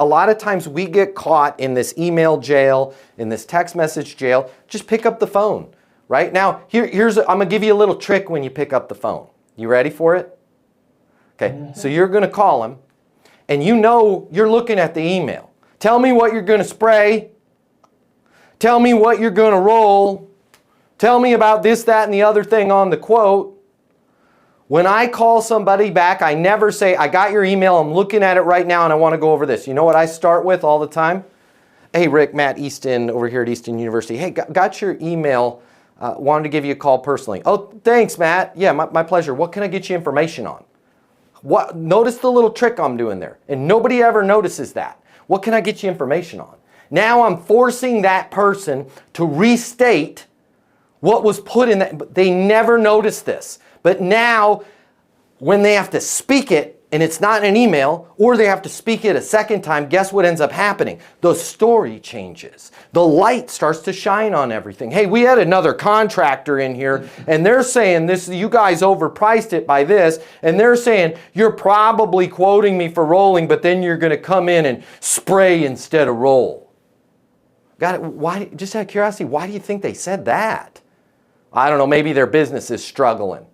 a lot of times we get caught in this email jail, in this text message jail. Just pick up the phone. Right now, I'm going to give you a little trick when you pick up the phone. You ready for it? Okay, so you're going to call him, and you know you're looking at the email. Tell me what you're going to spray. Tell me what you're going to roll. Tell me about this, that, and the other thing on the quote. When I call somebody back, I never say, I got your email, I'm looking at it right now, and I want to go over this. You know what I start with all the time? Hey, Rick, Matt Easton over here at Easton University. Hey, got your email. Wanted to give you a call personally. Oh, thanks, Matt. Yeah, my pleasure. What can I get you information on? Notice the little trick I'm doing there. And nobody ever notices that. What can I get you information on? Now I'm forcing that person to restate what was put in that. They never noticed this. But now, when they have to speak it, and it's not in an email, or they have to speak it a second time, guess what ends up happening? The story changes. The light starts to shine on everything. Hey, we had another contractor in here, and they're saying this, you guys overpriced it by this, and they're saying you're probably quoting me for rolling, but then you're going to come in and spray instead of roll. Got it? Why? Just out of curiosity, why do you think they said that? I don't know, maybe their business is struggling.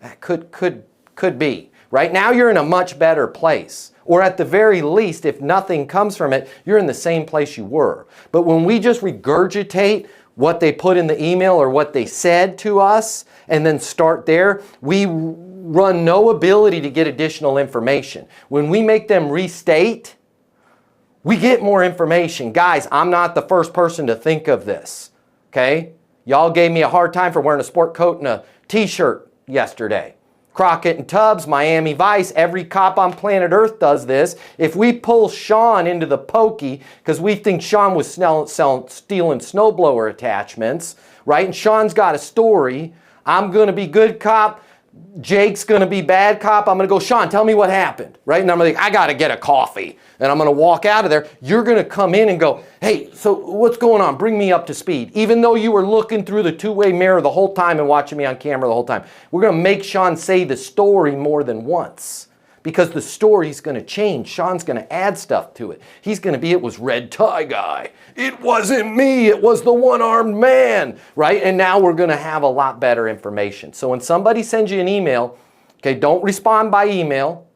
That could be. Right now you're in a much better place. Or at the very least, if nothing comes from it, you're in the same place you were. But when we just regurgitate what they put in the email or what they said to us and then start there, we run no ability to get additional information. When we make them restate, we get more information. Guys, I'm not the first person to think of this. Okay? Y'all gave me a hard time for wearing a sport coat and a t-shirt yesterday. Crockett and Tubbs, Miami Vice, every cop on planet Earth does this. If we pull Sean into the pokey because we think Sean was stealing snowblower attachments, right? And Sean's got a story. I'm going to be good cop. Jake's going to be bad cop. I'm going to go, Sean, tell me what happened, right? And I'm like, I got to get a coffee. And I'm going to walk out of there. You're going to come in and go, hey, so what's going on? Bring me up to speed. Even though you were looking through the two-way mirror the whole time and watching me on camera the whole time. We're going to make Sean say the story more than once. Because the story's going to change. Sean's going to add stuff to it. He's going to be, it was red tie guy. It wasn't me. It was the one-armed man, right? And now we're going to have a lot better information. So when somebody sends you an email, okay, don't respond by email.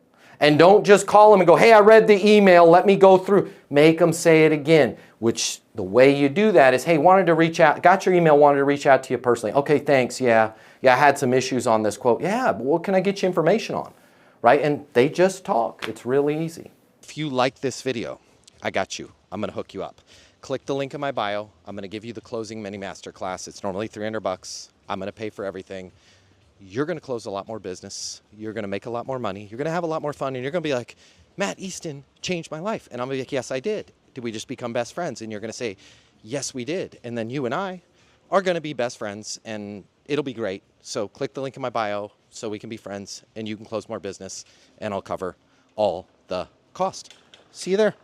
And don't just call them and go, hey, I read the email. Let me go through. Make them say it again. Which the way you do that is, hey, wanted to reach out. Got your email, wanted to reach out to you personally. Okay, thanks. Yeah, I had some issues on this quote. Yeah, but what can I get you information on? Right? And they just talk. It's really easy. If you like this video, I got you. I'm going to hook you up. Click the link in my bio. I'm going to give you the closing mini masterclass. It's normally $300. I'm going to pay for everything. You're going to close a lot more business. You're going to make a lot more money. You're going to have a lot more fun. And you're going to be like, Matt Easton changed my life. And I'm going to be like, yes, I did. Did we just become best friends? And you're going to say, yes, we did. And then you and I are going to be best friends. And it'll be great. So click the link in my bio so we can be friends and you can close more business and I'll cover all the cost. See you there.